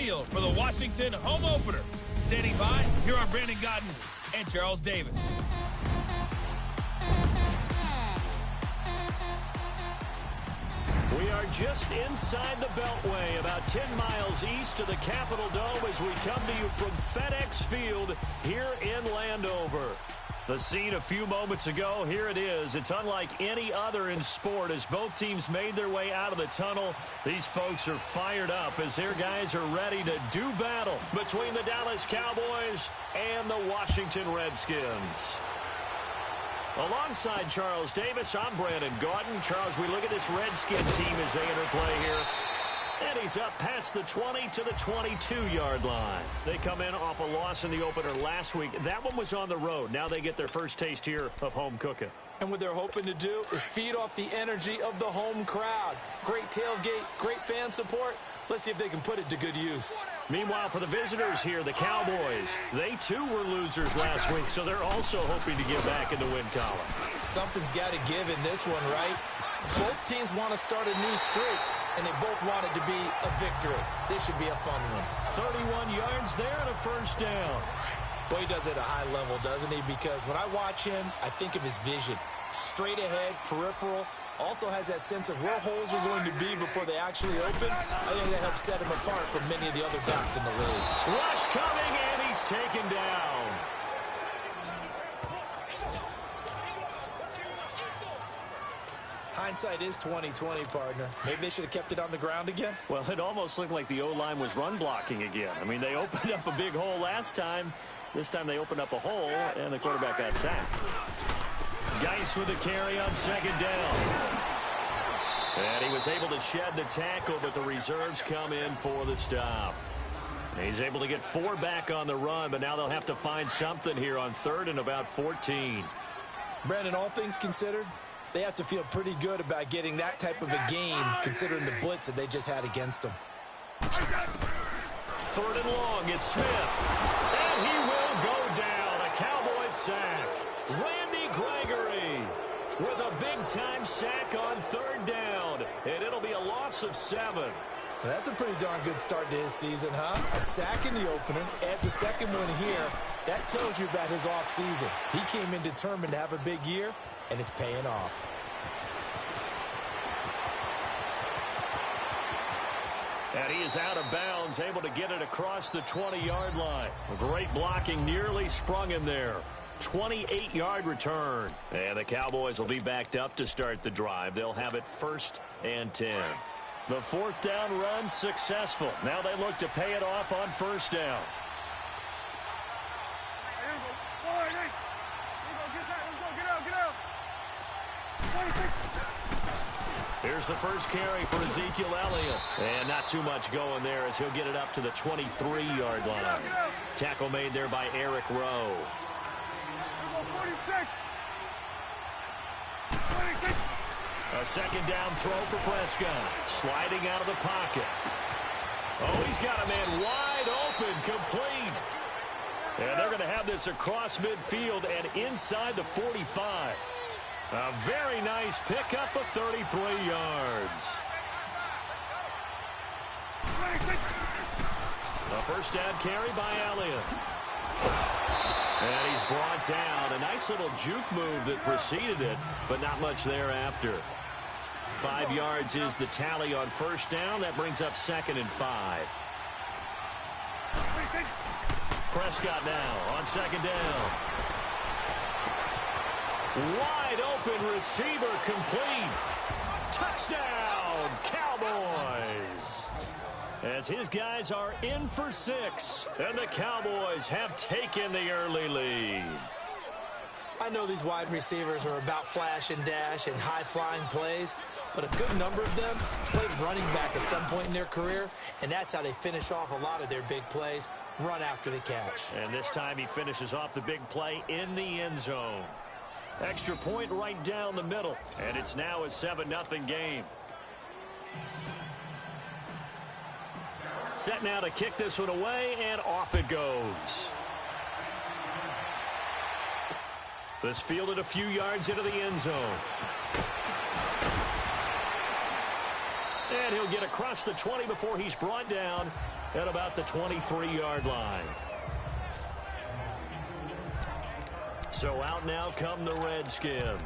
field for the Washington home opener. Standing by, here are Brandon Gaudin and Charles Davis. We are just inside the Beltway, about 10 miles east of the Capitol Dome as we come to you from FedEx Field here in Landover. The scene a few moments ago, here it is. It's unlike any other in sport as both teams made their way out of the tunnel. These folks are fired up as their guys are ready to do battle between the Dallas Cowboys and the Washington Redskins. Alongside Charles Davis, I'm Brandon Gaudin. Charles, we look at this Redskin team as they interplay here. And he's up past the 20 to the 22-yard line. They come in off a loss in the opener last week. That one was on the road. Now they get their first taste here of home cooking. And what they're hoping to do is feed off the energy of the home crowd. Great tailgate, great fan support. Let's see if they can put it to good use. Meanwhile, for the visitors here, the Cowboys, they too were losers last week, so they're also hoping to get back in the win column. Something's got to give in this one, right? Both teams want to start a new streak, and they both want it to be a victory. This should be a fun one. 31 yards there and a first down. Boy, he does it at a high level, doesn't he? Because when I watch him, I think of his vision. Straight ahead, peripheral. Also has that sense of where holes are going to be before they actually open. I think that helps set him apart from many of the other backs in the league. Rush coming, and he's taken down. Hindsight is 20/20, partner. Maybe they should have kept it on the ground again. Well, it almost looked like the O-line was run blocking again. I mean, they opened up a big hole last time. This time they opened up a hole, and the quarterback got sacked. Geis with a carry on second down. And he was able to shed the tackle, but the reserves come in for the stop. He's able to get 4 back on the run, but now they'll have to find something here on 3rd and about 14. Brandon, all things considered, they have to feel pretty good about getting that type of a game, considering the blitz that they just had against them. 3rd and long, it's Smith. And he will go down. A Cowboys sack. Randy Gregory with a big-time sack on 3rd down. And it'll be a loss of 7. Well, that's a pretty darn good start to his season, huh? A sack in the opener, adds a second one here. That tells you about his offseason. He came in determined to have a big year, and it's paying off. And he is out of bounds, able to get it across the 20-yard line. Great blocking, nearly sprung him there. 28-yard return. And the Cowboys will be backed up to start the drive. They'll have it 1st and 10. The 4th down run successful. Now they look to pay it off on 1st down. Here's the first carry for Ezekiel Elliott. And not too much going there as he'll get it up to the 23-yard line. Tackle made there by Eric Rowe. A second down throw for Prescott. Sliding out of the pocket. Oh, he's got a man wide open, complete. And they're going to have this across midfield and inside the 45. A very nice pickup of 33 yards. A first down carry by Elliott. And he's brought down. A nice little juke move that preceded it, but not much thereafter. 5 yards is the tally on 1st down. That brings up 2nd and 5. Prescott now on 2nd down. Wide open receiver complete. Touchdown, Cowboys. As his guys are in for 6. And the Cowboys have taken the early lead. I know these wide receivers are about flash and dash and high-flying plays, but a good number of them played running back at some point in their career, and that's how they finish off a lot of their big plays, run after the catch. And this time he finishes off the big play in the end zone. Extra point right down the middle, and it's now a 7-0 game. Set now to kick this one away, and off it goes. This fielded a few yards into the end zone. And he'll get across the 20 before he's brought down at about the 23-yard line. So out now come the Redskins.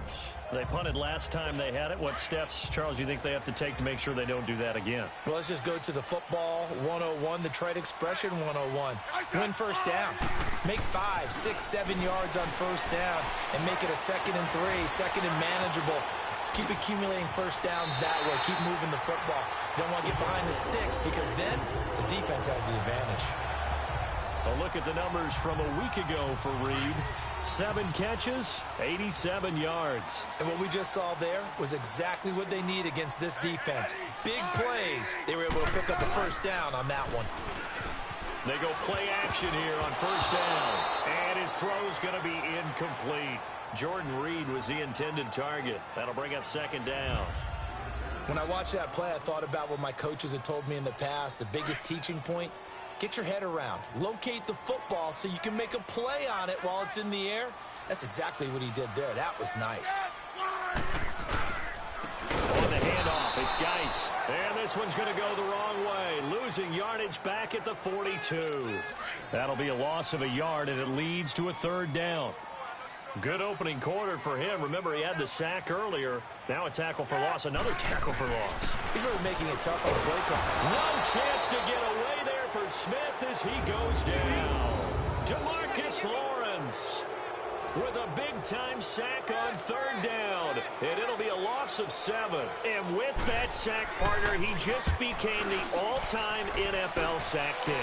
They punted last time they had it. What steps, Charles, do you think they have to take to make sure they don't do that again? Well, let's just go to the football 101, the trade expression 101. Win first down. Make 5, 6, 7 yards on first down and make it a 2nd and 3, 2nd and manageable. Keep accumulating first downs that way. Keep moving the football. You don't want to get behind the sticks because then the defense has the advantage. A look at the numbers from a week ago for Reed. 7 catches, 87 yards. And what we just saw there was exactly what they need against this defense. Big plays. They were able to pick up a first down on that one. They go play action here on first down. And his throw's going to be incomplete. Jordan Reed was the intended target. That'll bring up 2nd down. When I watched that play, I thought about what my coaches had told me in the past. The biggest teaching point, get your head around. Locate the football so you can make a play on it while it's in the air. That's exactly what he did there. That was nice. On the handoff, it's Geis. And this one's going to go the wrong way. Losing yardage back at the 42. That'll be a loss of a yard, and it leads to a 3rd down. Good opening quarter for him. Remember, he had the sack earlier. Now a tackle for loss, another tackle for loss. He's really making it tough on the play call. One chance to get away there for Smith as he goes down. DeMarcus Lawrence with a big-time sack on 3rd down. And it'll be a loss of 7. And with that sack, partner, he just became the all-time NFL sack king.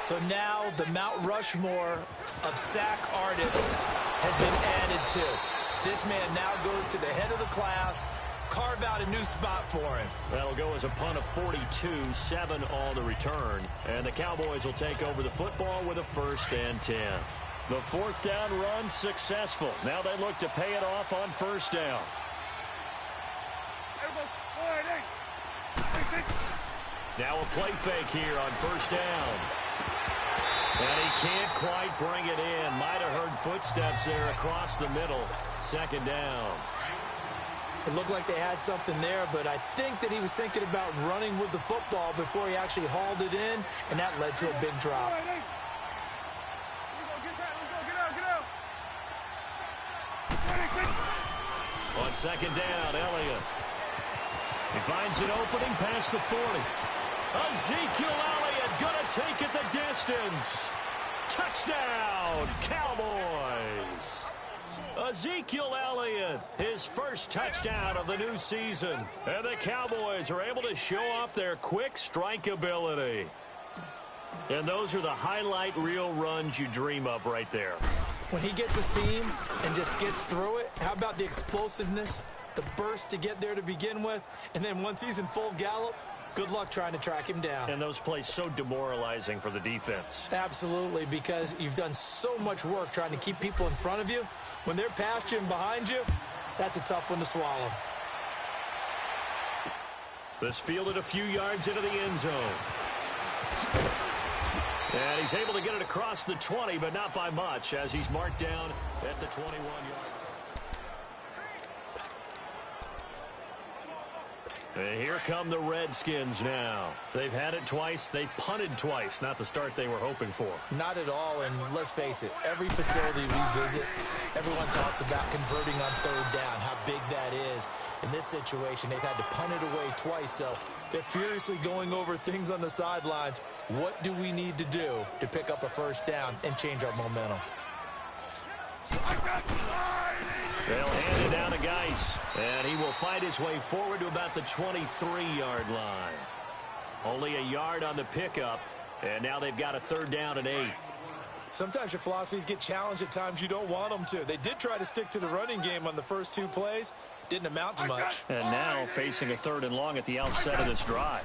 So now the Mount Rushmore of sack artists has been added to. This man now goes to the head of the class. Carve out a new spot for him. That'll go as a punt of 42, 7 on the return. And the Cowboys will take over the football with a 1st and 10. The 4th down run successful. Now they look to pay it off on 1st down. Now a play fake here on 1st down. And he can't quite bring it in. Might have heard footsteps there across the middle. 2nd down. It looked like they had something there, but I think that he was thinking about running with the football before he actually hauled it in, and that led to a big drop. On 2nd down, Elliott. He finds an opening past the 40. Ezekiel Elliott going to take it the distance. Touchdown, Cowboys. Ezekiel Elliott, his first touchdown of the new season. And the Cowboys are able to show off their quick strike ability. And those are the highlight reel runs you dream of right there. When he gets a seam and just gets through it, how about the explosiveness, the burst to get there to begin with, and then once he's in full gallop, good luck trying to track him down. And those plays so demoralizing for the defense. Absolutely, because you've done so much work trying to keep people in front of you. When they're past you and behind you, that's a tough one to swallow. This fielded a few yards into the end zone. And he's able to get it across the 20, but not by much, as he's marked down at the 21-yard line. And here come the Redskins now. They've had it twice. They've punted twice. Not the start they were hoping for. Not at all, and let's face it, every facility we visit, everyone talks about converting on 3rd down, how big that is. In this situation, they've had to punt it away twice, so they're furiously going over things on the sidelines. What do we need to do to pick up a 1st down and change our momentum? They'll hand it down to Geis, and he will fight his way forward to about the 23-yard line. Only a yard on the pickup, and now they've got a 3rd down and 8. Sometimes your philosophies get challenged at times you don't want them to. They did try to stick to the running game on the first 2 plays. Didn't amount to much. And now facing a 3rd and long at the outset of this drive.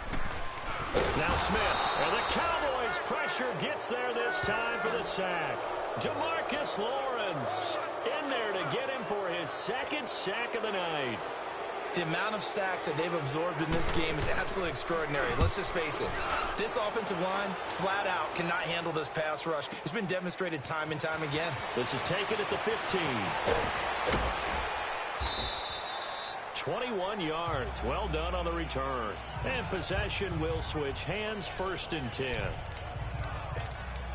Now Smith, and the Cowboys' pressure gets there this time for the sack. DeMarcus Lawrence in there to get him for his 2nd sack of the night. The amount of sacks that they've absorbed in this game is absolutely extraordinary. Let's just face it. This offensive line, flat out, cannot handle this pass rush. It's been demonstrated time and time again. This is taken at the 15. 21 yards. Well done on the return. And possession will switch hands, 1st and 10.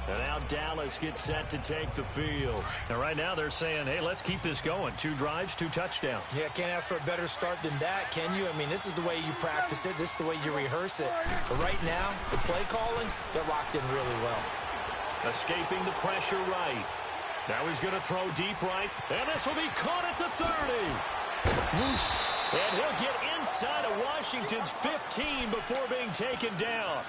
And now Dallas gets set to take the field. And right now they're saying, hey, let's keep this going. 2 drives, 2 touchdowns. Yeah, can't ask for a better start than that, can you? I mean, this is the way you practice it. This is the way you rehearse it. But right now, the play calling, they're locked in really well. Escaping the pressure right. Now he's going to throw deep right. And this will be caught at the 30. And he'll get inside of Washington's 15 before being taken down.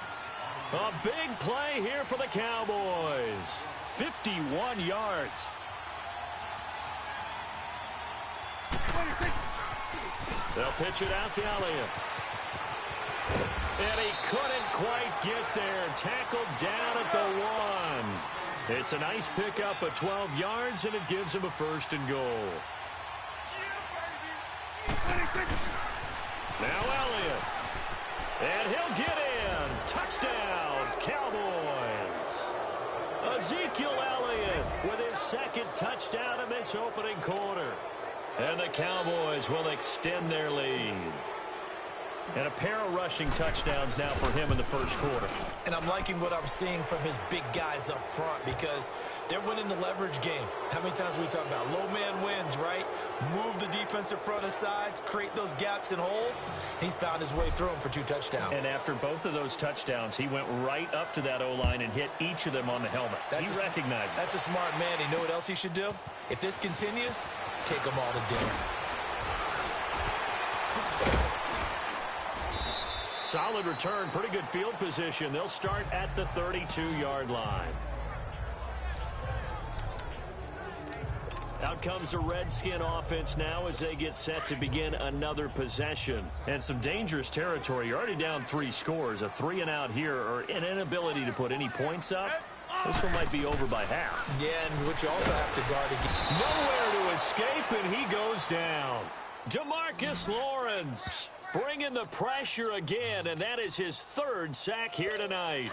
A big play here for the Cowboys. 51 yards. They'll pitch it out to Elliott. And he couldn't quite get there. Tackled down at the 1. It's a nice pickup of 12 yards, and it gives him a 1st and goal. Now Elliott. And he'll get in. Touchdown, Cowboys. Ezekiel Elliott with his 2nd touchdown in this opening quarter. And the Cowboys will extend their lead. And a pair of rushing touchdowns now for him in the 1st quarter. And I'm liking what I'm seeing from his big guys up front because they're winning the leverage game. How many times we talk about low man wins, right? Move the defensive front aside, create those gaps and holes. He's found his way through them for 2 touchdowns. And after both of those touchdowns, he went right up to that O-line and hit each of them on the helmet. He recognized it. That's a smart man. You know what else he should do? If this continues, take them all to dinner. Solid return, pretty good field position. They'll start at the 32-yard line. Out comes the Redskin offense now as they get set to begin another possession. And some dangerous territory. You're already down 3 scores. A 3-and-out here or an inability to put any points up. This one might be over by half. Yeah, and which you also have to guard again. Nowhere to escape, and he goes down. DeMarcus Lawrence bringing the pressure again, and that is his 3rd sack here tonight.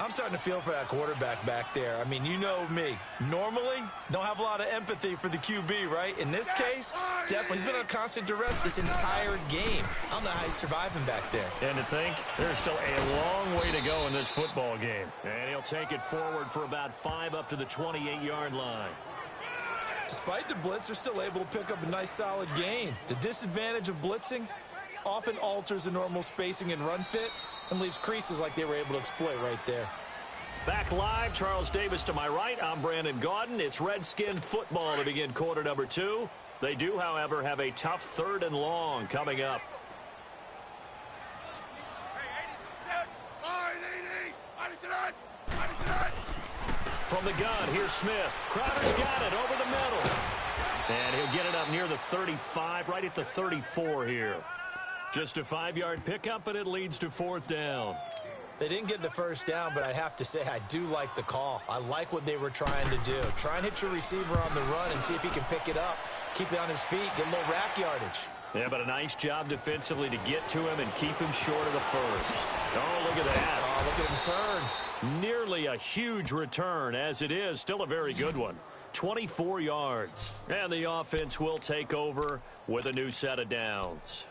I'm starting to feel for that quarterback back there. I mean, you know me. Normally, don't have a lot of empathy for the QB, right? In this case, definitely. He's been on constant duress this entire game. I don't know how he's surviving back there. And to think, there's still a long way to go in this football game. And he'll take it forward for about 5 up to the 28-yard line. Despite the blitz, they're still able to pick up a nice, solid gain. The disadvantage of blitzing often alters the normal spacing and run fits and leaves creases like they were able to exploit right there. Back live, Charles Davis to my right. I'm Brandon Gaudin. It's Redskin football to begin quarter number 2. They do, however, have a tough 3rd and long coming up. From the gun, here's Smith. Crowder's got it over the middle. And he'll get it up near the 35, right at the 34 here. Just a 5-yard pickup, and it leads to 4th down. They didn't get the 1st down, but I have to say I do like the call. I like what they were trying to do. Try and hit your receiver on the run and see if he can pick it up. Keep it on his feet, get a little rack yardage. Yeah, but a nice job defensively to get to him and keep him short of the 1st. Oh, look at that. Oh, look at him turn. Nearly a huge return, as it is. Still a very good one. 24 yards. And the offense will take over with a new set of downs.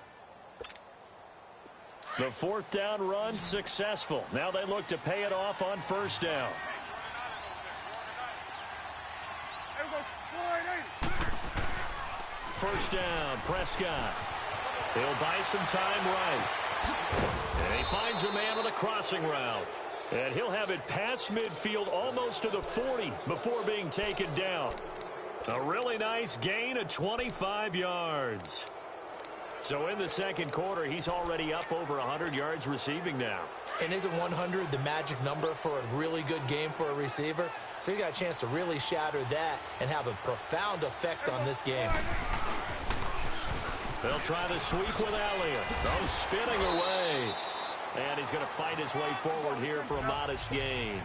The 4th down run successful. Now they look to pay it off on 1st down. First down, Prescott. He'll buy some time right. And he finds a man on a crossing route. And he'll have it past midfield almost to the 40 before being taken down. A really nice gain of 25 yards. So in the 2nd quarter, he's already up over 100 yards receiving now. And isn't 100 the magic number for a really good game for a receiver? So he got a chance to really shatter that and have a profound effect on this game. They'll try the sweep with Elliott. Oh, spinning away. And he's going to fight his way forward here for a modest gain.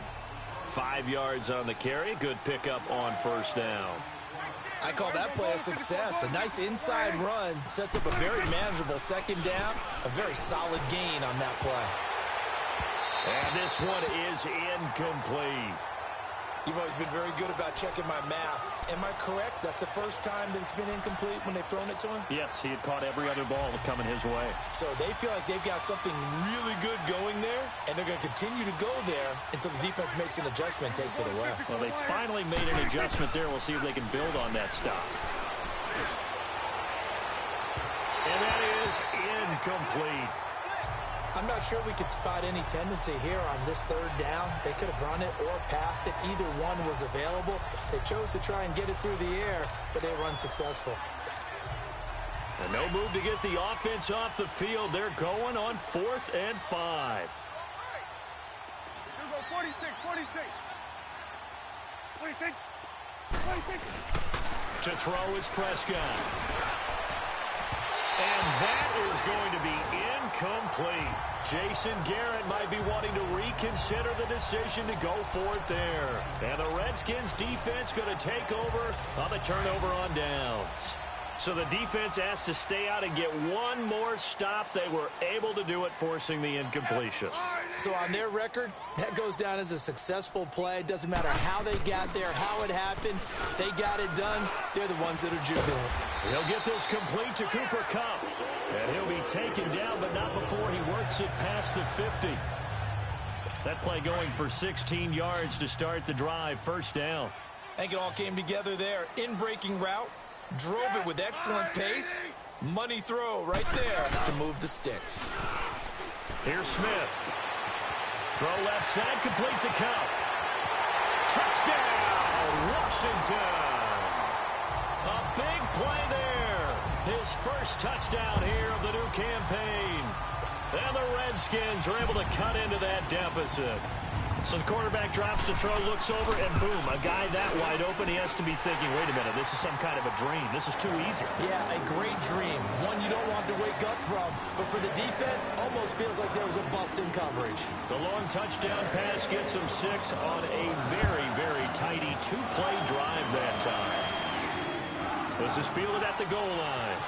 5 yards on the carry. Good pickup on 1st down. I call that play a success. A nice inside run sets up a very manageable 2nd down. A very solid gain on that play. And this one is incomplete. You've always been very good about checking my math. Am I correct? That's the first time that it's been incomplete when they've thrown it to him? Yes, he had caught every other ball coming his way. So they feel like they've got something really good going there, and they're going to continue to go there until the defense makes an adjustment and takes it away. Well, they finally made an adjustment there. We'll see if they can build on that stop. And that is incomplete. I'm not sure we could spot any tendency here on this third down. They could have run it or passed it. Either one was available. They chose to try and get it through the air, but they were unsuccessful. And no move to get the offense off the field. They're going on 4th and 5. Here we go, 46, 46. 46, 46. To throw is Prescott. And that is going to be incomplete. Jason Garrett might be wanting to reconsider the decision to go for it there. And the Redskins defense going to take over on the turnover on downs. So the defense asked to stay out and get one more stop. They were able to do it, forcing the incompletion. So on their record, that goes down as a successful play. Doesn't matter how they got there, how it happened. They got it done. They're the ones that are jubilant. He'll get this complete to Cooper Kupp. And he'll be taken down, but not before he works it past the 50. That play going for 16 yards to start the drive. First down. I think it all came together there. In-breaking route. Drove it with excellent pace. Money throw right there to move the sticks. Here's Smith. Throw left side, complete to Kupp. Touchdown, Washington. A big play there. His first touchdown here of the new campaign. And the Redskins are able to cut into that deficit. So the quarterback drops to throw, looks over, and boom, a guy that wide open, he has to be thinking, wait a minute, this is some kind of a dream. This is too easy. Yeah, a great dream. One you don't want to wake up from. But for the defense, almost feels like there was a bust in coverage. The long touchdown pass gets them 6 on a very, very tidy two-play drive that time. This is fielded at the goal line.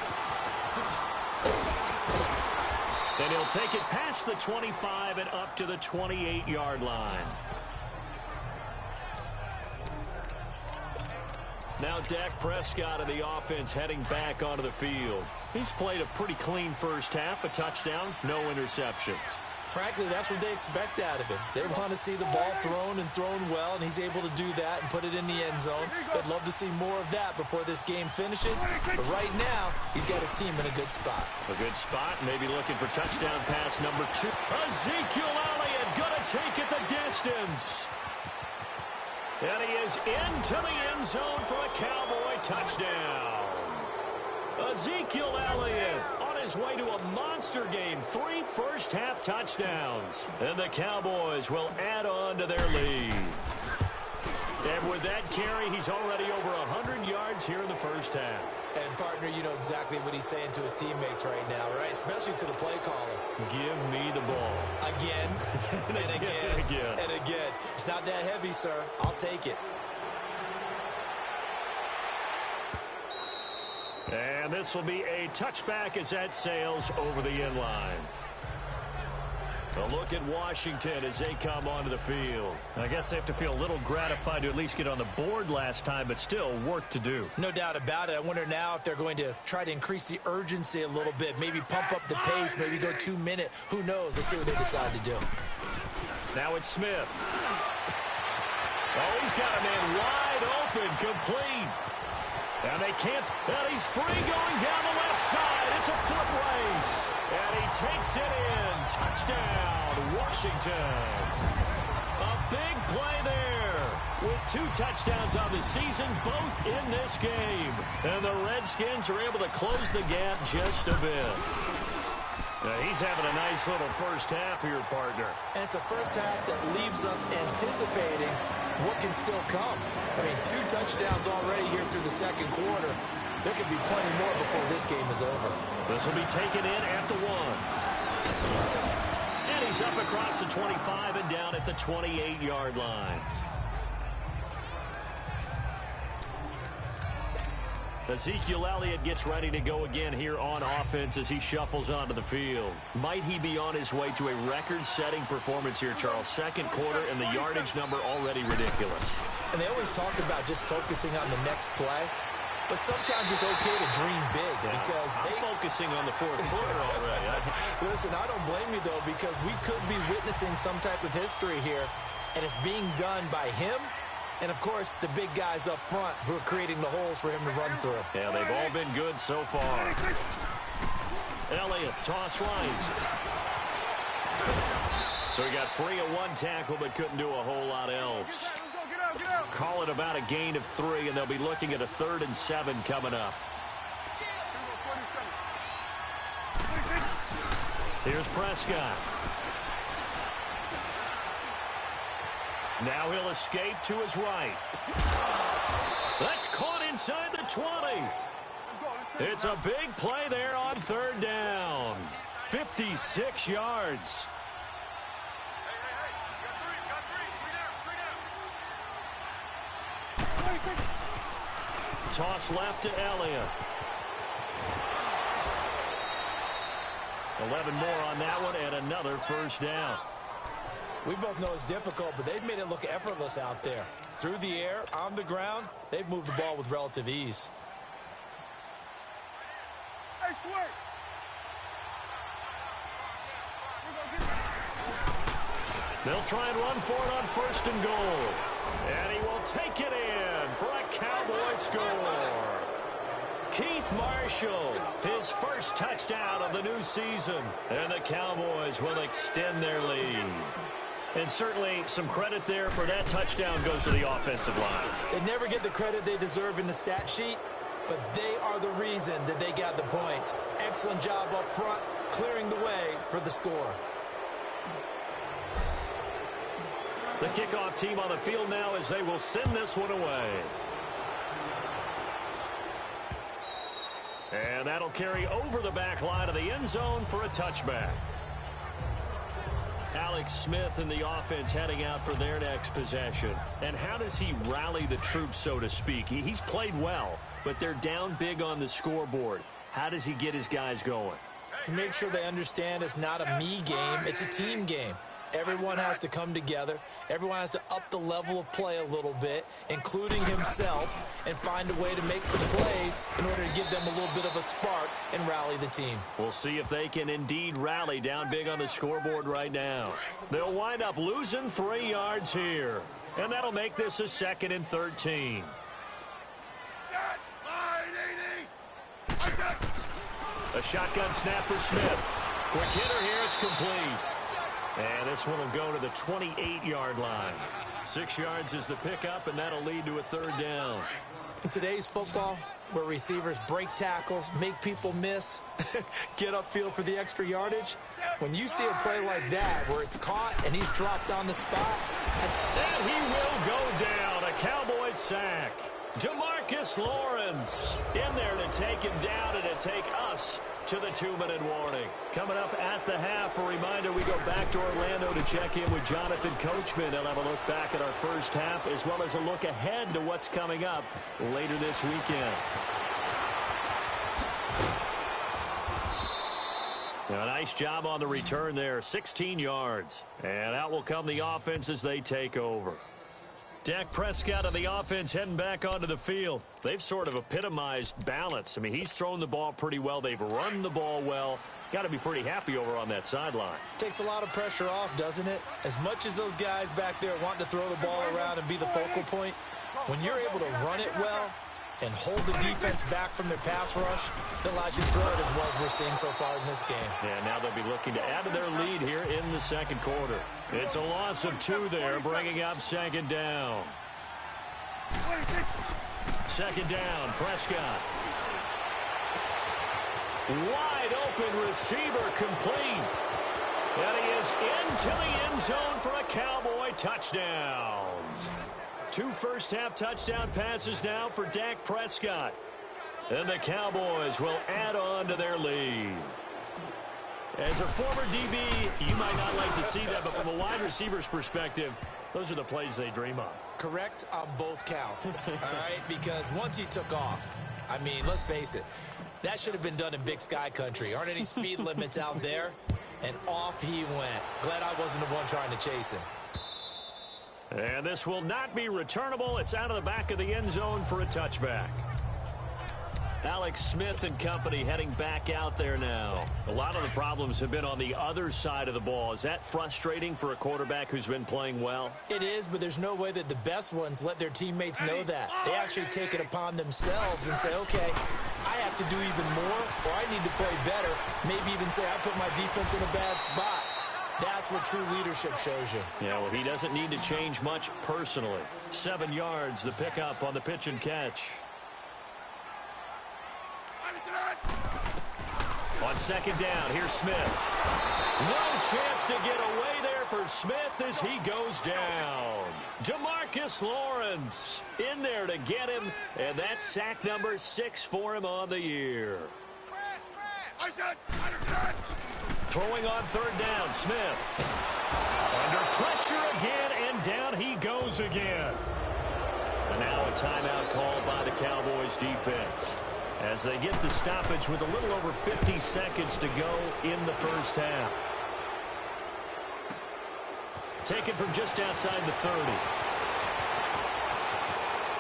And he'll take it past the 25 and up to the 28-yard line. Now Dak Prescott of the offense heading back onto the field. He's played a pretty clean first half, a touchdown, no interceptions. Frankly, that's what they expect out of him. They want to see the ball thrown and thrown well, and he's able to do that and put it in the end zone. They'd love to see more of that before this game finishes. But right now, he's got his team in a good spot. A good spot, maybe looking for touchdown pass number 2. Ezekiel Elliott going to take it the distance. And he is into the end zone for a Cowboy touchdown. Ezekiel Elliott on his way to a monster game. 3 first-half touchdowns. And the Cowboys will add on to their lead. And with that carry, he's already over 100 yards here in the first half. And, partner, you know exactly what he's saying to his teammates right now, right? Especially to the play caller. Give me the ball. Again, and again, and again. It's not that heavy, sir. I'll take it. And this will be a touchback as that sails over the end line. A look at Washington as they come onto the field. I guess they have to feel a little gratified to at least get on the board last time, but still work to do. No doubt about it. I wonder now if they're going to try to increase the urgency a little bit, maybe pump up the pace, maybe go 2-minute. Who knows? Let's see what they decide to do. Now it's Smith. Oh, he's got a man wide open, complete. And they can't, and he's free going down the left side. It's a foot race. And he takes it in. Touchdown, Washington. A big play there. With 2 touchdowns on the season, both in this game. And the Redskins are able to close the gap just a bit. Now he's having a nice little first half here, partner. And it's a first half that leaves us anticipating what can still come. I mean, 2 touchdowns already here through the second quarter. There could be plenty more before this game is over. This will be taken in at the 1. And he's up across the 25 and down at the 28-yard line. Ezekiel Elliott gets ready to go again here on offense as he shuffles onto the field. Might he be on his way to a record-setting performance here, Charles? Second quarter, and the yardage number already ridiculous. And they always talk about just focusing on the next play. But sometimes it's okay to dream big because I'm focusing on the fourth quarter already. Listen, I don't blame you, though, because we could be witnessing some type of history here, and it's being done by him and, of course, the big guys up front who are creating the holes for him to run through. Yeah, they've all been good so far. Elliott, toss right. So he got free of one tackle but couldn't do a whole lot else. Call it about a gain of 3, and they'll be looking at a 3rd and 7 coming up. Here's Prescott. Now he'll escape to his right. That's caught inside the 20. It's a big play there on 3rd down. 56 yards. Toss left to Elliott. 11 more on that one and another first down. We both know it's difficult, but they've made it look effortless out there. Through the air, on the ground, they've moved the ball with relative ease. Hey, swing. They'll try and run for it on 1st and goal. And he will take it in for a Cowboy score. Keith Marshall, his first touchdown of the new season. And the Cowboys will extend their lead. And certainly some credit there for that touchdown goes to the offensive line. They never get the credit they deserve in the stat sheet, but they are the reason that they got the points. Excellent job up front, clearing the way for the score. The kickoff team on the field now as they will send this one away. And that'll carry over the back line of the end zone for a touchback. Alex Smith and the offense heading out for their next possession. And how does he rally the troops, so to speak? He's played well, but they're down big on the scoreboard. How does he get his guys going? To make sure they understand it's not a me game, it's a team game. Everyone has to come together. Everyone has to up the level of play a little bit, including himself, and find a way to make some plays in order to give them a little bit of a spark and rally the team. We'll see if they can indeed rally down big on the scoreboard right now. They'll wind up losing 3 yards here, and that'll make this a 2nd and 13. A shotgun snap for Smith. Quick hitter here, it's complete. And this one will go to the 28-yard line. 6 yards is the pickup, and that'll lead to a 3rd down. In today's football, where receivers break tackles, make people miss, get upfield for the extra yardage, when you see a play like that where it's caught and he's dropped on the spot, and he will go down. A Cowboys sack. DeMarcus Lawrence in there to take him down and to take us to the 2-minute warning. Coming up at the half, a reminder, we go back to Orlando to check in with Jonathan Coachman. They'll have a look back at our first half as well as a look ahead to what's coming up later this weekend. A nice job on the return there, 16 yards. And out will come the offense as they take over. Dak Prescott and the offense heading back onto the field. They've sort of epitomized balance. I mean, he's thrown the ball pretty well. They've run the ball well. Got to be pretty happy over on that sideline. Takes a lot of pressure off, doesn't it? As much as those guys back there want to throw the ball around and be the focal point, when you're able to run it well and hold the defense back from their pass rush, it allows you to throw it as well as we're seeing so far in this game. Yeah, now they'll be looking to add to their lead here in the 2nd quarter. It's a loss of 2 there, bringing up 2nd down. 2nd down, Prescott. Wide open receiver complete. And he is into the end zone for a Cowboy touchdown. 2 first-half touchdown passes now for Dak Prescott. And the Cowboys will add on to their lead. As a former DB, you might not like to see that, but from a wide receiver's perspective, those are the plays they dream of. Correct on both counts, all right? Because once he took off, I mean, let's face it. That should have been done in Big Sky Country. Aren't any speed limits out there? And off he went. Glad I wasn't the one trying to chase him. And this will not be returnable. It's out of the back of the end zone for a touchback. Alex Smith and company heading back out there now. A lot of the problems have been on the other side of the ball. Is that frustrating for a quarterback who's been playing well? It is, but there's no way that the best ones let their teammates know that. They actually take it upon themselves and say, okay, I have to do even more, or I need to play better. Maybe even say I put my defense in a bad spot. That's what true leadership shows you. Yeah, well, he doesn't need to change much personally. 7 yards, the pickup on the pitch and catch. On second down, here's Smith. No chance to get away there for Smith as he goes down. DeMarcus Lawrence in there to get him, and that's sack number 6 for him on the year. Throwing on third down, Smith. Under pressure again, and down he goes again. And now a timeout called by the Cowboys defense, as they get the stoppage with a little over 50 seconds to go in the first half. Taken from just outside the 30.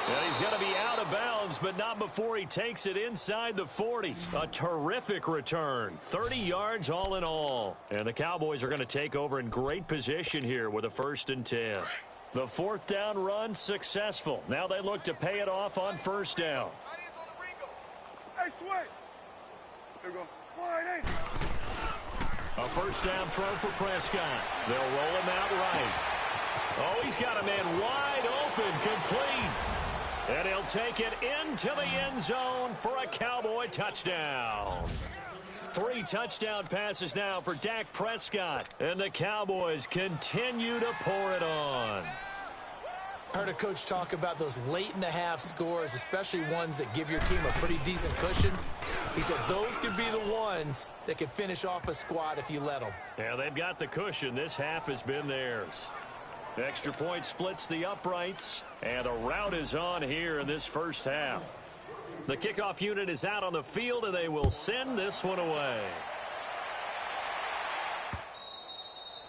And he's going to be out of bounds, but not before he takes it inside the 40. A terrific return. 30 yards all in all. And the Cowboys are going to take over in great position here with a 1st and 10. The 4th down run successful. Now they look to pay it off on 1st down. Hey, switch. There we go. Wide eight. A 1st down throw for Prescott. They'll roll him out right. Oh, he's got a man wide open, complete. And he'll take it into the end zone for a Cowboy touchdown. 3 touchdown passes now for Dak Prescott. And the Cowboys continue to pour it on. I heard a coach talk about those late-in-the-half scores, especially ones that give your team a pretty decent cushion. He said those could be the ones that could finish off a squad if you let them. Yeah, they've got the cushion. This half has been theirs. Extra point splits the uprights, and a rout is on here in this first half. The kickoff unit is out on the field, and they will send this one away.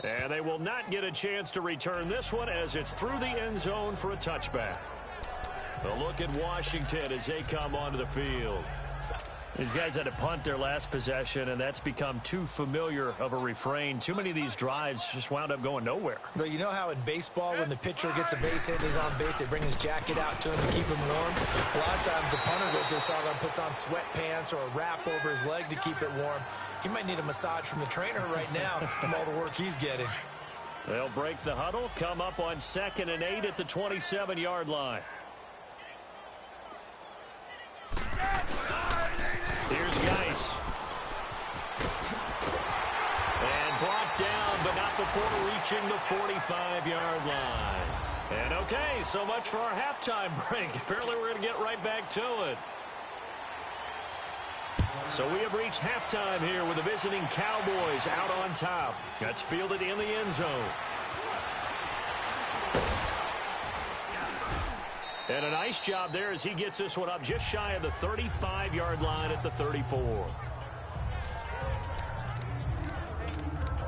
And they will not get a chance to return this one as it's through the end zone for a touchback. A look at Washington as they come onto the field. These guys had to punt their last possession, and that's become too familiar of a refrain. Too many of these drives just wound up going nowhere. But you know how in baseball, when the pitcher gets a base hit and he's on base, they bring his jacket out to him to keep him warm? A lot of times the punter goes to the sideline, puts on sweatpants or a wrap over his leg to keep it warm. He might need a massage from the trainer right now from all the work he's getting. They'll break the huddle, come up on 2nd and 8 at the 27-yard line. Here's Geis. And brought down, but not before reaching the 45-yard line. And okay, so much for our halftime break. Apparently we're going to get right back to it. So we have reached halftime here with the visiting Cowboys out on top. That's fielded in the end zone. And a nice job there as he gets this one up just shy of the 35-yard line at the 34.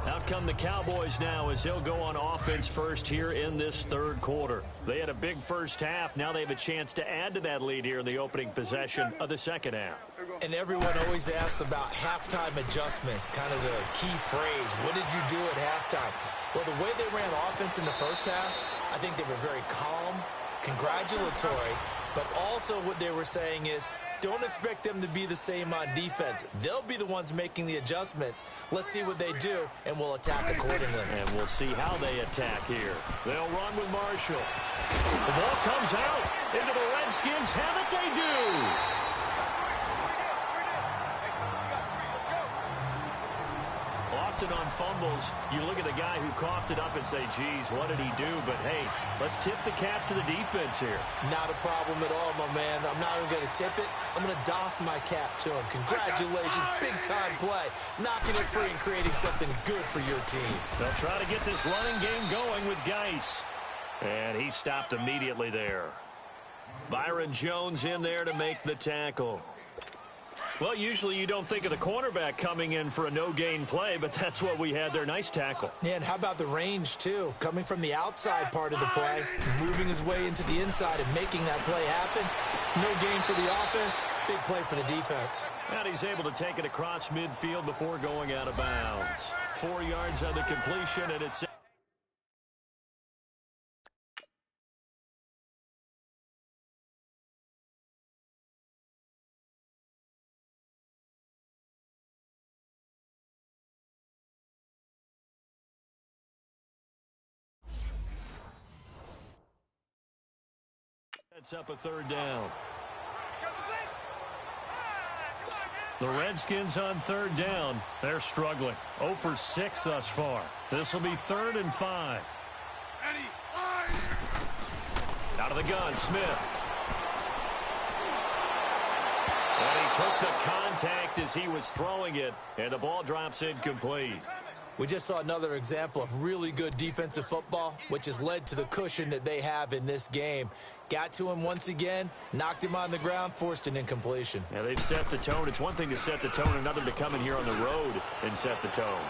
Out come the Cowboys now as they'll go on offense first here in this 3rd quarter. They had a big first half. Now they have a chance to add to that lead here in the opening possession of the 2nd half. And everyone always asks about halftime adjustments, kind of the key phrase. What did you do at halftime? Well, the way they ran offense in the first half, I think they were very calm, congratulatory, but also what they were saying is, don't expect them to be the same on defense. They'll be the ones making the adjustments. Let's see what they do, and we'll attack accordingly. And we'll see how they attack here. They'll run with Marshall. The ball comes out into the Redskins. Have it, they do. Often on fumbles, you look at the guy who coughed it up and say, geez, what did he do? But, hey, let's tip the cap to the defense here. Not a problem at all, my man. I'm not even going to tip it. I'm going to doff my cap to him. Congratulations. Big-time play. Knocking it free and creating something good for your team. They'll try to get this running game going with Geis. And he stopped immediately there. Byron Jones in there to make the tackle. Well, usually you don't think of the cornerback coming in for a no-gain play, but that's what we had there. Nice tackle. Yeah, and how about the range, too? Coming from the outside part of the play, moving his way into the inside and making that play happen. No gain for the offense, big play for the defense. And he's able to take it across midfield before going out of bounds. 4 yards on the completion, and it's... That's up a third down. The Redskins on third down. They're struggling. 0 for 6 thus far. This will be 3rd and 5. Out of the gun, Smith. And he took the contact as he was throwing it, and the ball drops incomplete. We just saw another example of really good defensive football, which has led to the cushion that they have in this game. Got to him once again, knocked him on the ground, forced an incompletion. Yeah, they've set the tone. It's one thing to set the tone, another to come in here on the road and set the tone.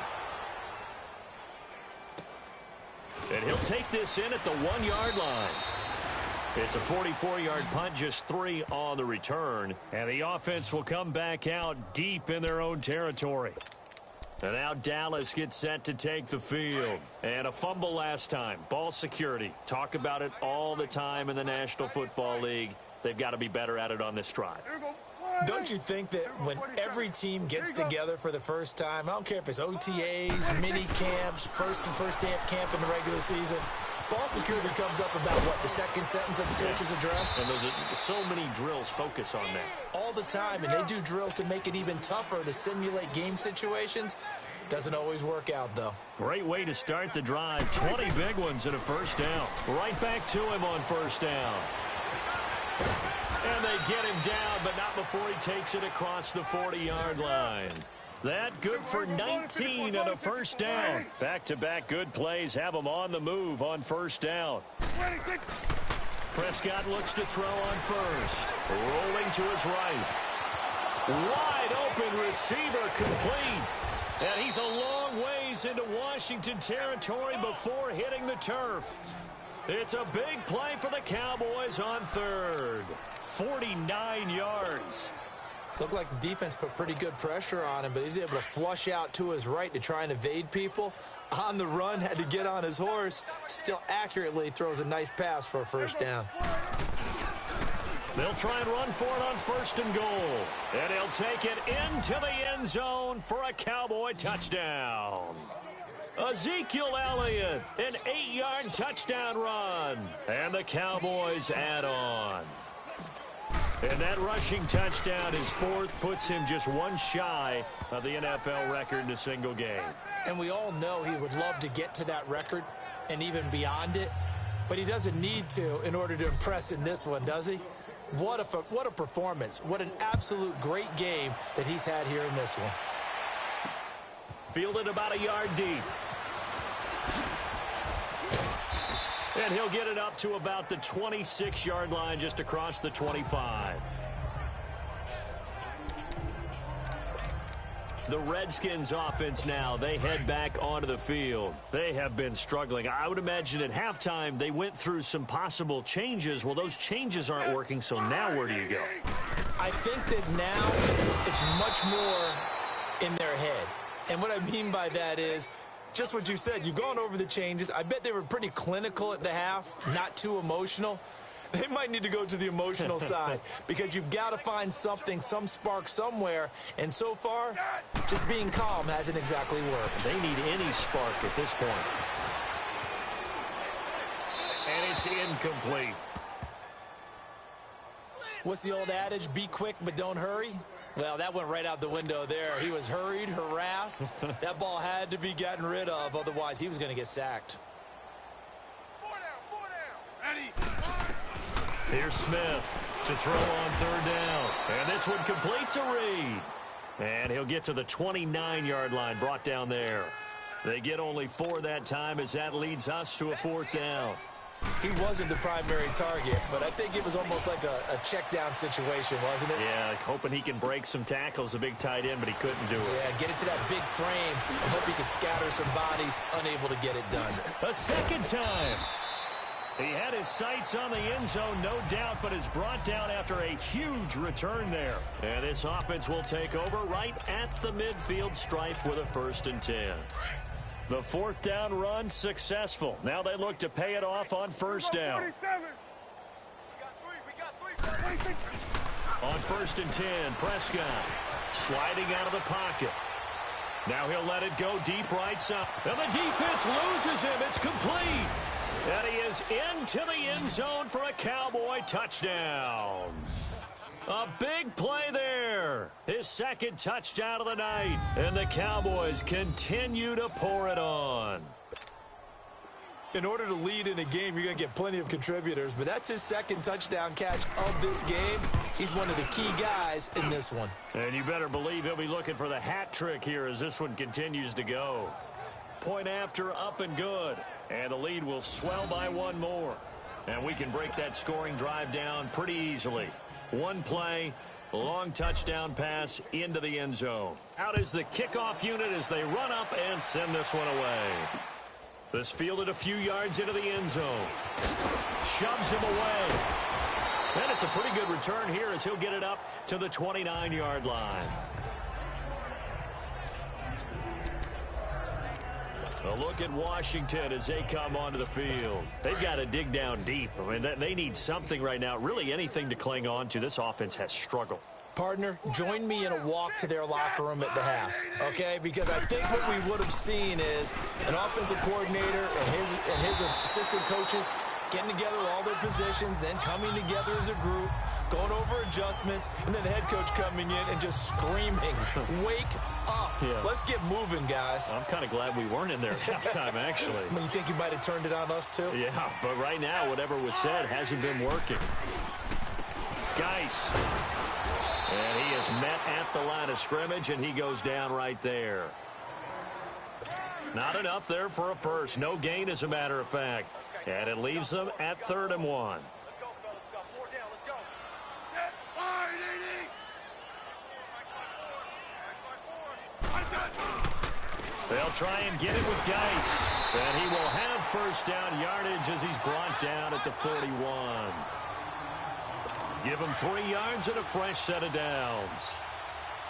And he'll take this in at the 1-yard line. It's a 44-yard punt, just 3 on the return. And the offense will come back out deep in their own territory. And now Dallas gets set to take the field. And a fumble last time. Ball security. Talk about it all the time in the National Football League. They've got to be better at it on this drive. Don't you think that when every team gets together for the first time, I don't care if it's OTAs, mini camps, first day of camp in the regular season, ball security comes up about, what, the second sentence of the coach's address? And there's so many drills focus on that. All the time, and they do drills to make it even tougher to simulate game situations. Doesn't always work out, though. Great way to start the drive. 20 big ones and a first down. Right back to him on first down. And they get him down, but not before he takes it across the 40-yard line. That good for 19 and a first down. Back-to-back good plays have him on the move on first down. Prescott looks to throw on first. Rolling to his right. Wide open receiver complete. And he's a long ways into Washington territory before hitting the turf. It's a big play for the Cowboys on third. 49 yards. Looked like the defense put pretty good pressure on him, but he's able to flush out to his right to try and evade people. On the run, had to get on his horse. Still accurately throws a nice pass for a first down. They'll try and run for it on first and goal. And he'll take it into the end zone for a Cowboy touchdown. Ezekiel Elliott, an 8-yard touchdown run. And the Cowboys add on. And that rushing touchdown, his 4th, puts him just 1 shy of the NFL record in a single game. And we all know he would love to get to that record and even beyond it. But he doesn't need to in order to impress in this one, does he? What a performance. What an absolute great game that he's had here in this one. Fielded about a yard deep. And he'll get it up to about the 26-yard line, just across the 25. The Redskins offense now, they head back onto the field. They have been struggling. I would imagine at halftime they went through some possible changes. Well, those changes aren't working, so now where do you go? I think that now it's much more in their head. And what I mean by that is just what you said. You've gone over the changes. I bet they were pretty clinical at the half, not too emotional. They might need to go to the emotional side because you've got to find something, some spark somewhere. And so far, just being calm hasn't exactly worked. They need any spark at this point. And it's incomplete. What's the old adage? Be quick, but don't hurry. Well, that went right out the window there. He was hurried, harassed. That ball had to be gotten rid of. Otherwise, he was going to get sacked. 4 down. Ready. Here's Smith to throw on third down. And this one complete to Reed. And he'll get to the 29-yard line, brought down there. They get only 4 that time as that leads us to a 4th down. He wasn't the primary target, but I think it was almost like a check down situation, wasn't it? Yeah, like hoping he can break some tackles, a big tight end, but he couldn't do it. Yeah, get it to that big frame and hope he can scatter some bodies, unable to get it done. A second time. He had his sights on the end zone, no doubt, but is brought down after a huge return there. And this offense will take over right at the midfield stripe with a 1st and 10. The 4th down run successful. Now they look to pay it off on 1st down. On 1st and 10, Prescott sliding out of the pocket. Now he'll let it go deep right side. And the defense loses him. It's complete. And he is into the end zone for a Cowboy touchdown. A big play there. His 2nd touchdown of the night. And the Cowboys continue to pour it on. In order to lead in a game, you're going to get plenty of contributors, but that's his 2nd touchdown catch of this game. He's one of the key guys in this one. And you better believe he'll be looking for the hat trick here as this one continues to go. Point after, up and good. And the lead will swell by 1 more. And we can break that scoring drive down pretty easily. 1 play, long touchdown pass into the end zone. Out is the kickoff unit as they run up and send this one away. This fielded a few yards into the end zone. Shoves him away. And it's a pretty good return here as he'll get it up to the 29-yard line. A look at Washington as they come onto the field. They've got to dig down deep. I mean, they need something right now, really anything to cling on to. This offense has struggled. Partner, join me in a walk to their locker room at the half, okay? Because I think what we would have seen is an offensive coordinator and his assistant coaches getting together with all their positions, then coming together as a group, going over adjustments, and then the head coach coming in and just screaming, wake up. Yeah. Let's get moving, guys. I'm kind of glad we weren't in there at halftime, actually. I mean, you think you might have turned it on us, too? Yeah, but right now, whatever was said hasn't been working. Geis. And he is met at the line of scrimmage, and he goes down right there. Not enough there for a first. No gain, as a matter of fact. And it leaves them at 3rd and 1. They'll try and get it with Geis. And he will have 1st down yardage as he's brought down at the 41. Give him 3 yards and a fresh set of downs.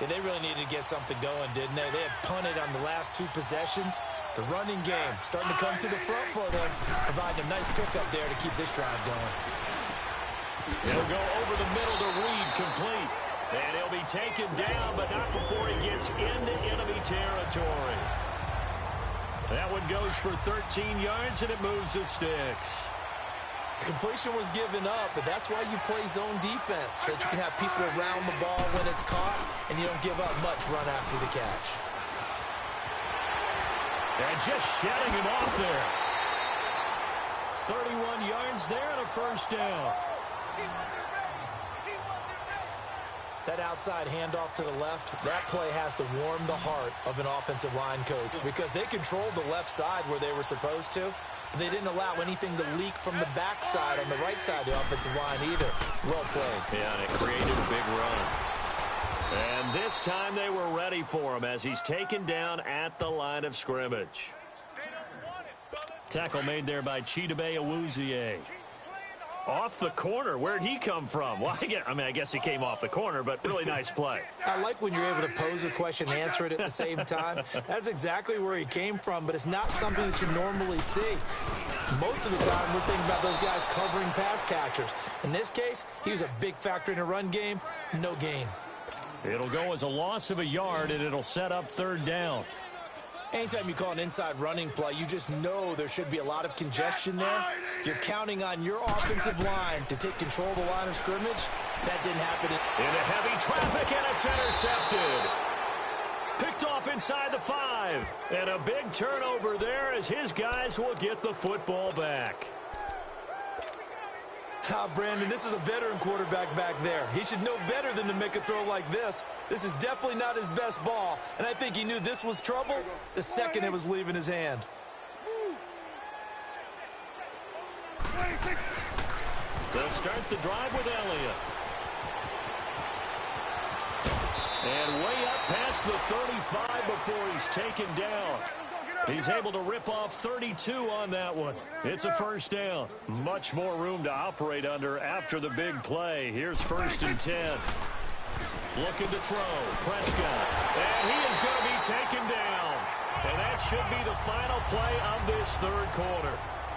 Yeah, they really needed to get something going, didn't they? They had punted on the last 2 possessions. The running game starting to come to the front for them, providing a nice pickup there to keep this drive going. He'll go over the middle to Reed, complete. And he'll be taken down, but not before he gets into enemy territory. That one goes for 13 yards, and it moves the sticks. Completion was given up, but that's why you play zone defense, so that you can have people around the ball when it's caught, and you don't give up much run after the catch. And just shedding him off there. 31 yards there and a 1st down. That outside handoff to the left, that play has to warm the heart of an offensive line coach because they controlled the left side where they were supposed to. They didn't allow anything to leak from the backside on the right side of the offensive line either. Well played. Yeah, and it created a big run. And this time they were ready for him as he's taken down at the line of scrimmage. Tackle made there by Chidobe Awuzie. Off the corner. Where'd he come from? Well, I guess he came off the corner, but really nice play. I like when you're able to pose a question and answer it at the same time. That's exactly where he came from, but it's not something that you normally see. Most of the time, we're thinking about those guys covering pass catchers. In this case, he was a big factor in the run game. No gain. It'll go as a loss of a yard, and it'll set up 3rd down. Anytime you call an inside running play, you just know there should be a lot of congestion there. You're counting on your offensive line to take control of the line of scrimmage. That didn't happen. Into heavy traffic, and it's intercepted. Picked off inside the 5. And a big turnover there as his guys will get the football back. Brandon, this is a veteran quarterback back there. He should know better than to make a throw like this. This is definitely not his best ball, and I think he knew this was trouble the second it was leaving his hand. They'll start the drive with Elliott. And way up past the 35 before he's taken down. He's able to rip off 32 on that one. It's a first down. Much more room to operate under after the big play. Here's 1st and 10. Looking to throw. Prescott. And he is going to be taken down. And that should be the final play of this third quarter.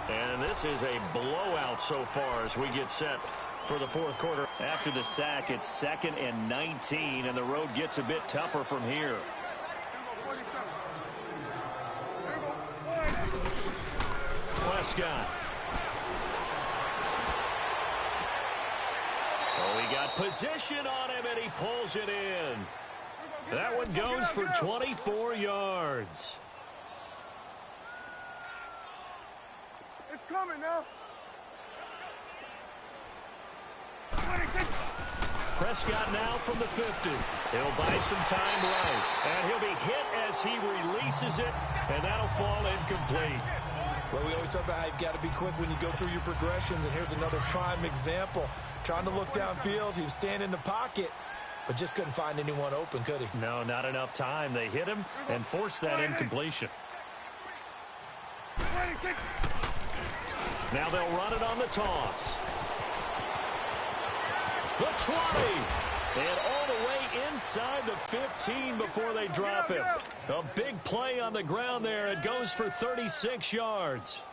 And this is a blowout so far as we get set for the fourth quarter. After the sack, it's 2nd and 19, and the road gets a bit tougher from here. Prescott. Oh, he got position on him, and he pulls it in. That one goes for 24 yards. It's coming now. Prescott now from the 50. He'll buy some time right. And he'll be hit as he releases it, and that'll fall incomplete. Well, we always talk about how you've got to be quick when you go through your progressions, and here's another prime example. Trying to look downfield, he was standing in the pocket, but just couldn't find anyone open, could he? No, not enough time. They hit him and forced that incompletion. Now they'll run it on the toss. The 20. And all the way inside the 15 before they drop him. A big play on the ground there. It goes for 36 yards.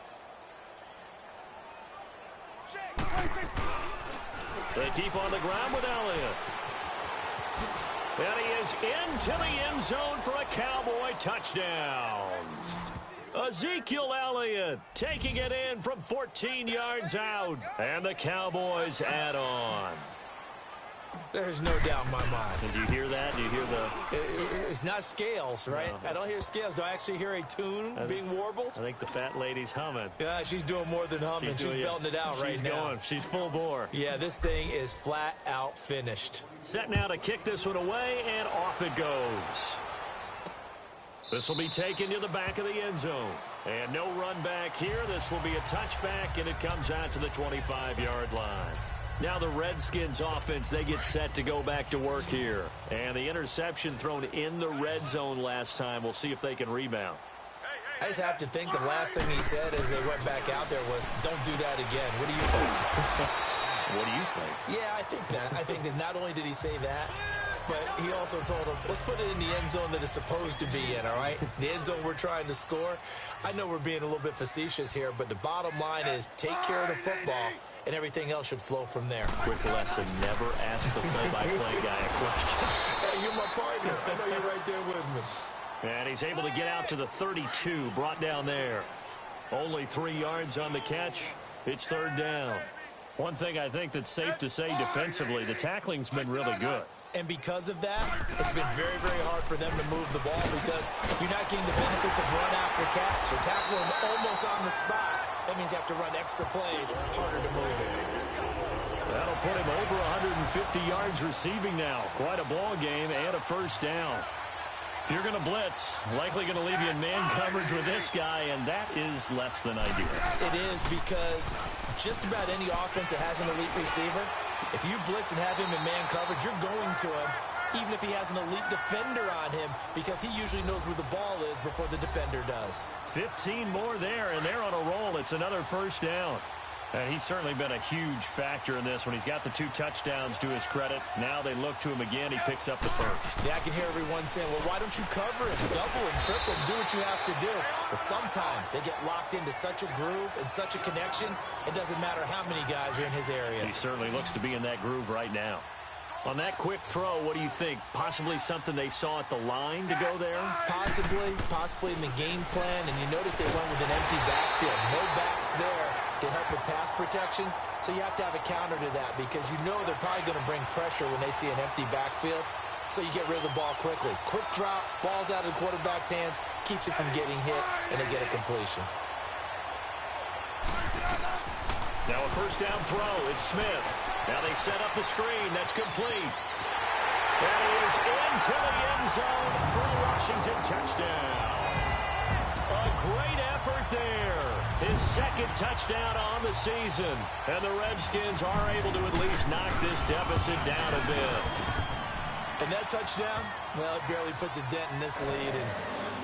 They keep on the ground with Elliott. And he is into the end zone for a Cowboy touchdown. Ezekiel Elliott taking it in from 14 yards out. And the Cowboys add on. There's no doubt in my mind. And do you hear that? Do you hear the... It's not scales, right? No. I don't hear scales. Do I actually hear a tune being warbled? I think the fat lady's humming. Yeah, she's doing more than humming. She's belting it out right now. She's going. She's full bore. Yeah, this thing is flat out finished. Set now to kick this one away, and off it goes. This will be taken to the back of the end zone. And no run back here. This will be a touchback, and it comes out to the 25-yard line. Now the Redskins offense, they get set to go back to work here. And the interception thrown in the red zone last time. We'll see if they can rebound. I just have to think the last thing he said as they went back out there was, don't do that again. What do you think? What do you think? Yeah, I think that. I think that not only did he say that, but he also told him, let's put it in the end zone that it's supposed to be in, all right? The end zone we're trying to score. I know we're being a little bit facetious here, but the bottom line is take care of the football, and everything else should flow from there. Quick lesson, never ask the play-by-play guy a question. Hey, you're my partner. I know you're right there with me. And he's able to get out to the 32, brought down there. Only 3 yards on the catch. It's third down. One thing I think that's safe to say defensively, the tackling's been really good. And because of that, it's been very, very hard for them to move the ball because you're not getting the benefits of run after catch. You're tackling them almost on the spot. That means you have to run extra plays, harder to move it. That'll put him over 150 yards receiving now. Quite a ball game and a first down. If you're going to blitz, likely going to leave you in man coverage with this guy, and that is less than ideal. It is because just about any offense that has an elite receiver, if you blitz and have him in man coverage, you're going to him, even if he has an elite defender on him, because he usually knows where the ball is before the defender does. 15 more there, and they're on a roll. It's another first down. And he's certainly been a huge factor in this when he's got the 2 touchdowns to his credit. Now they look to him again. He picks up the first. Yeah, I can hear everyone saying, well, why don't you cover him? Double and triple him. Do what you have to do. But sometimes they get locked into such a groove and such a connection, it doesn't matter how many guys are in his area. He certainly looks to be in that groove right now. On that quick throw, what do you think? Possibly something they saw at the line to go there? Possibly in the game plan. And you notice they went with an empty backfield. No backs there to help with pass protection. So you have to have a counter to that because you know they're probably going to bring pressure when they see an empty backfield. So you get rid of the ball quickly. Quick drop, ball's out of the quarterback's hands, keeps it from getting hit, and they get a completion. Now a first down throw. It's Smith. Now they set up the screen. That's complete. And he is into the end zone for a Washington touchdown. A great effort there. His his second touchdown on the season. And the Redskins are able to at least knock this deficit down a bit. And that touchdown, well, it barely puts a dent in this lead. And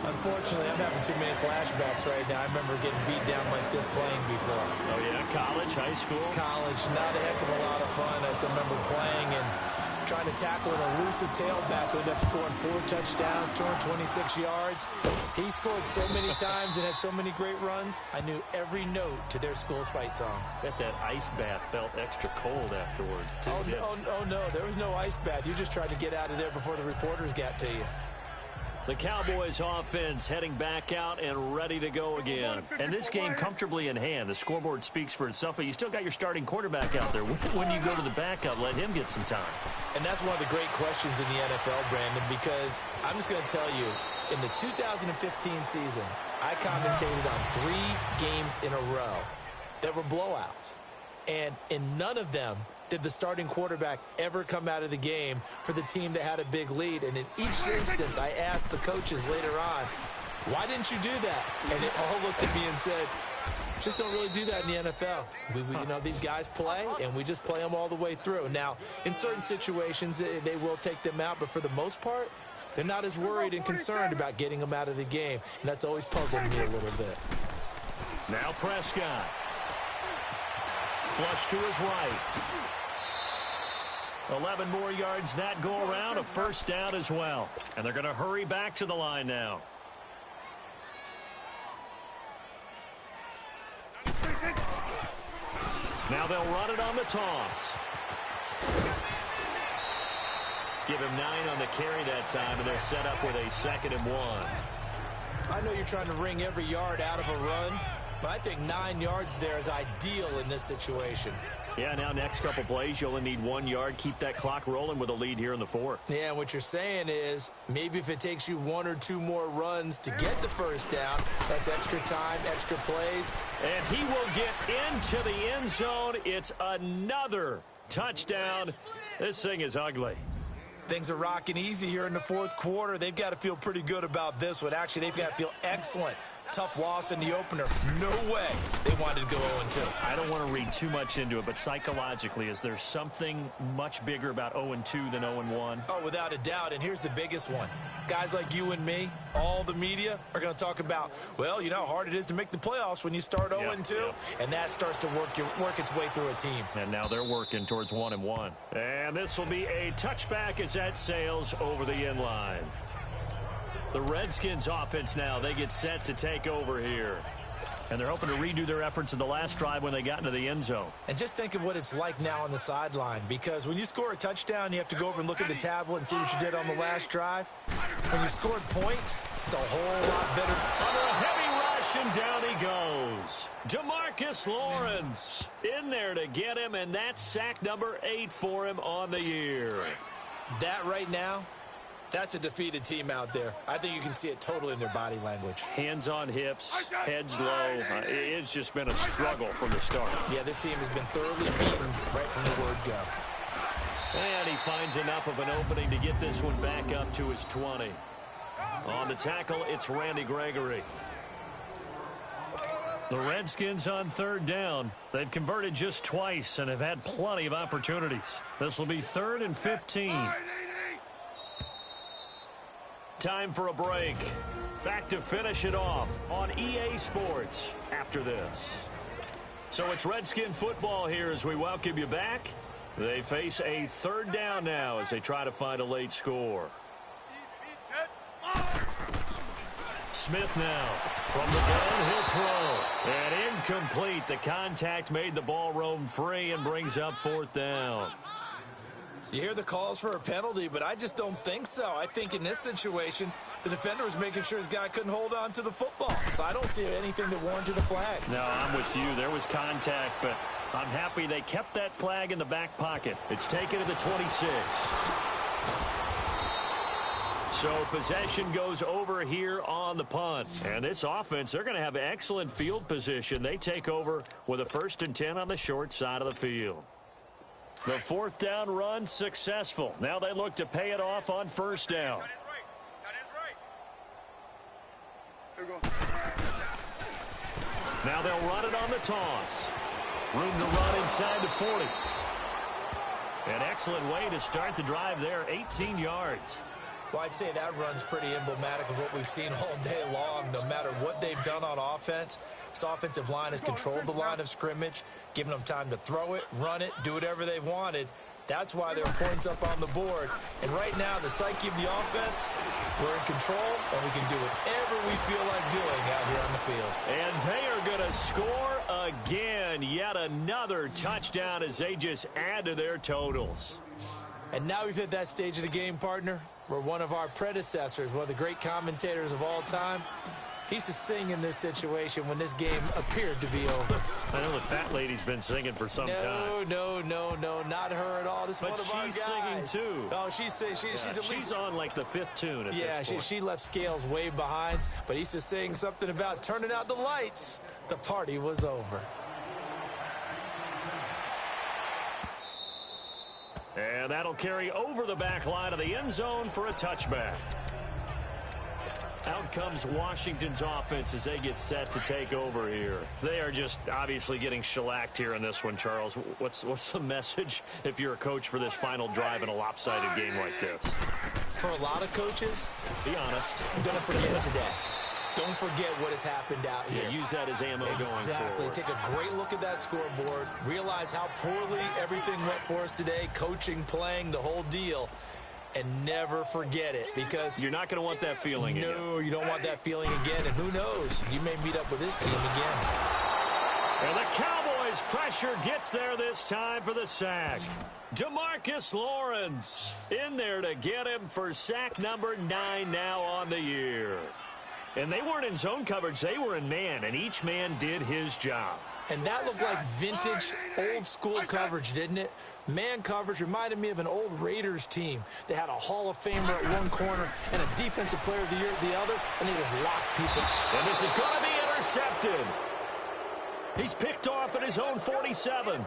unfortunately, I'm having too many flashbacks right now. I remember getting beat down like this playing before. Oh, yeah? College, high school? College, not a heck of a lot of fun. I still remember playing and trying to tackle an elusive tailback who ended up scoring 4 touchdowns, 226 yards. He scored so many times and had so many great runs, I knew every note to their school's fight song. Bet that ice bath felt extra cold afterwards, too. Oh, no, there was no ice bath. You just tried to get out of there before the reporters got to you. The Cowboys offense heading back out and ready to go again. And this game comfortably in hand. The scoreboard speaks for itself, but you still got your starting quarterback out there. When you go to the backup, let him get some time. And that's one of the great questions in the NFL, Brandon, because I'm just going to tell you, in the 2015 season, I commentated on 3 games in a row that were blowouts. And in none of them did the starting quarterback ever come out of the game for the team that had a big lead. And in each instance, I asked the coaches later on, why didn't you do that? And they all looked at me and said, just don't really do that in the NFL. You know, these guys play, and we just play them all the way through. Now, in certain situations, they will take them out, but for the most part, they're not as worried and concerned about getting them out of the game. And that's always puzzled me a little bit. Now Prescott. Flush to his right. 11 more yards that go around, a first down as well. And they're going to hurry back to the line now. Now they'll run it on the toss. Give him 9 on the carry that time, and they'll set up with a 2nd and 1. I know you're trying to wring every yard out of a run, but I think 9 yards there is ideal in this situation. Yeah, now next couple plays, you only need 1 yard. Keep that clock rolling with a lead here in the 4th. Yeah, and what you're saying is maybe if it takes you 1 or 2 more runs to get the first down, that's extra time, extra plays. And he will get into the end zone. It's another touchdown. This thing is ugly. Things are rocking easy here in the 4th quarter. They've got to feel pretty good about this one. Actually, they've got to feel excellent. Tough loss in the opener. No way they wanted to go 0-2. I don't want to read too much into it, but psychologically, is there something much bigger about 0-2 than 0-1? Oh, without a doubt, and here's the biggest one. Guys like you and me, all the media, are going to talk about, well, you know how hard it is to make the playoffs when you start 0-2, and that starts to work its way through a team. And now they're working towards 1-1. And this will be a touchback as that sails over the end line. The Redskins offense now, they get set to take over here. And they're hoping to redo their efforts in the last drive when they got into the end zone. And just think of what it's like now on the sideline, because when you score a touchdown, you have to go over and look at the tablet and see what you did on the last drive. When you scored points, it's a whole lot better. Under a heavy rush, and down he goes. DeMarcus Lawrence in there to get him, and that's sack number 8 for him on the year. That right now, that's a defeated team out there. I think you can see it totally in their body language. Hands on hips, heads low. It's just been a struggle from the start. Yeah, this team has been thoroughly beaten right from the word go. And he finds enough of an opening to get this one back up to his 20. On the tackle, it's Randy Gregory. The Redskins on 3rd down. They've converted just twice and have had plenty of opportunities. This will be 3rd and 15. Time for a break. Back to finish it off on EA Sports after this. So it's Redskin football here as we welcome you back. They face a 3rd down now as they try to find a late score. Smith now from the downhill throw. And incomplete. The contact made the ball roam free and brings up 4th down. You hear the calls for a penalty, but I just don't think so. I think in this situation, the defender was making sure his guy couldn't hold on to the football. So I don't see anything that warranted a flag. No, I'm with you. There was contact, but I'm happy they kept that flag in the back pocket. It's taken to the 26. So possession goes over here on the punt. And this offense, they're going to have excellent field position. They take over with a 1st and 10 on the short side of the field. The 4th down run successful. Now they look to pay it off on 1st down. Now they'll run it on the toss. Room to run inside the 40. An excellent way to start the drive there, 18 yards. Well, I'd say that run's pretty emblematic of what we've seen all day long. No matter what they've done on offense, this offensive line has controlled the line of scrimmage, giving them time to throw it, run it, do whatever they wanted. That's why there are points up on the board. And right now, the psyche of the offense, we're in control, and we can do whatever we feel like doing out here on the field. And they are going to score again. Yet another touchdown as they just add to their totals. And now we've hit that stage of the game, partner, where one of our predecessors, one of the great commentators of all time, he used to sing in this situation when this game appeared to be over. I know the fat lady's been singing for some time. No, not her at all. This is one of our guys. But she's singing too. Oh, she's singing. She's on like the 5th tune at this point. She left Scales way behind, but he used to sing something about turning out the lights. The party was over. And that'll carry over the back line of the end zone for a touchback. Out comes Washington's offense as they get set to take over here. They are just obviously getting shellacked here in this one, Charles. What's the message if you're a coach for this final drive in a lopsided game like this? For a lot of coaches, be honest, don't forget today. Don't forget what has happened out here. Yeah, use that as ammo going forward. Exactly. Take a great look at that scoreboard. Realize how poorly everything went for us today. Coaching, playing, the whole deal. And never forget it, because you're not going to want that feeling again. No, you don't want that feeling again. And who knows? You may meet up with this team again. And the Cowboys' pressure gets there this time for the sack. DeMarcus Lawrence in there to get him for sack number 9 now on the year. And they weren't in zone coverage. They were in man, and each man did his job. And that looked like vintage, old-school coverage, didn't it? Man coverage reminded me of an old Raiders team. They had a Hall of Famer at one corner and a Defensive Player of the Year at the other, and they just locked people. And this is going to be intercepted. He's picked off at his own 47.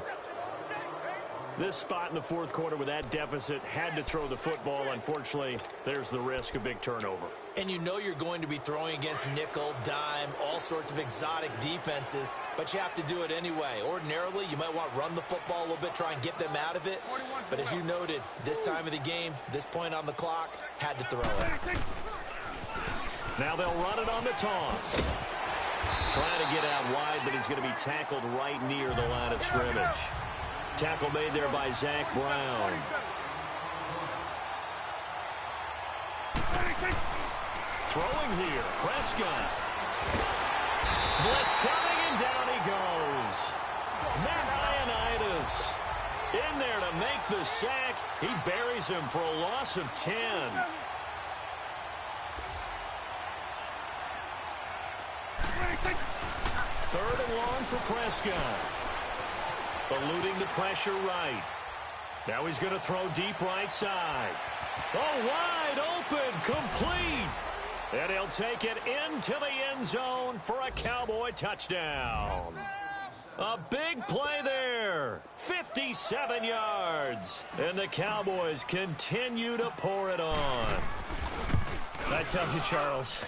This spot in the fourth quarter with that deficit, had to throw the football. Unfortunately, there's the risk of big turnover. And you know you're going to be throwing against nickel, dime, all sorts of exotic defenses, but you have to do it anyway. Ordinarily, you might want to run the football a little bit, try and get them out of it. But as you noted, this time of the game, this point on the clock, had to throw it. Now they'll run it on the toss. Trying to get out wide, but he's going to be tackled right near the line of scrimmage. Tackle made there by Zach Brown. Throwing here, Prescott. Blitz coming, and down he goes. Matt Ioannidis in there to make the sack. He buries him for a loss of 10. Third and long for Prescott. Eluding the pressure right. Now he's going to throw deep right side. Oh, wide open, complete. And he'll take it into the end zone for a Cowboy touchdown. A big play there. 57 yards. And the Cowboys continue to pour it on. I tell you, Charles,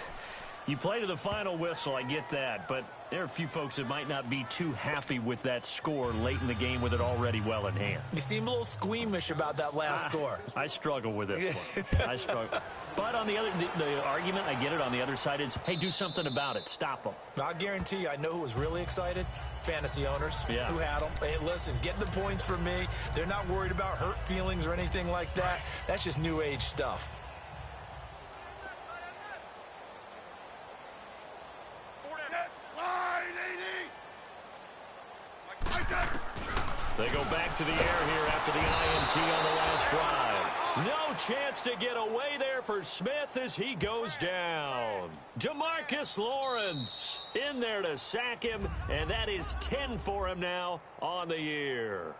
you play to the final whistle, I get that, but there are a few folks that might not be too happy with that score late in the game with it already well in hand. You seem a little squeamish about that last score. I struggle with this one. I struggle. But on the other, the argument, I get it, on the other side is, hey, do something about it. Stop them. I'll guarantee you, I know who was really excited. Fantasy owners who had them. Hey, listen, get the points for me. They're not worried about hurt feelings or anything like that. That's just new age stuff. They go back to the air here after the INT on the last drive. No chance to get away there for Smith as he goes down. DeMarcus Lawrence in there to sack him, and that is 10 for him now on the year.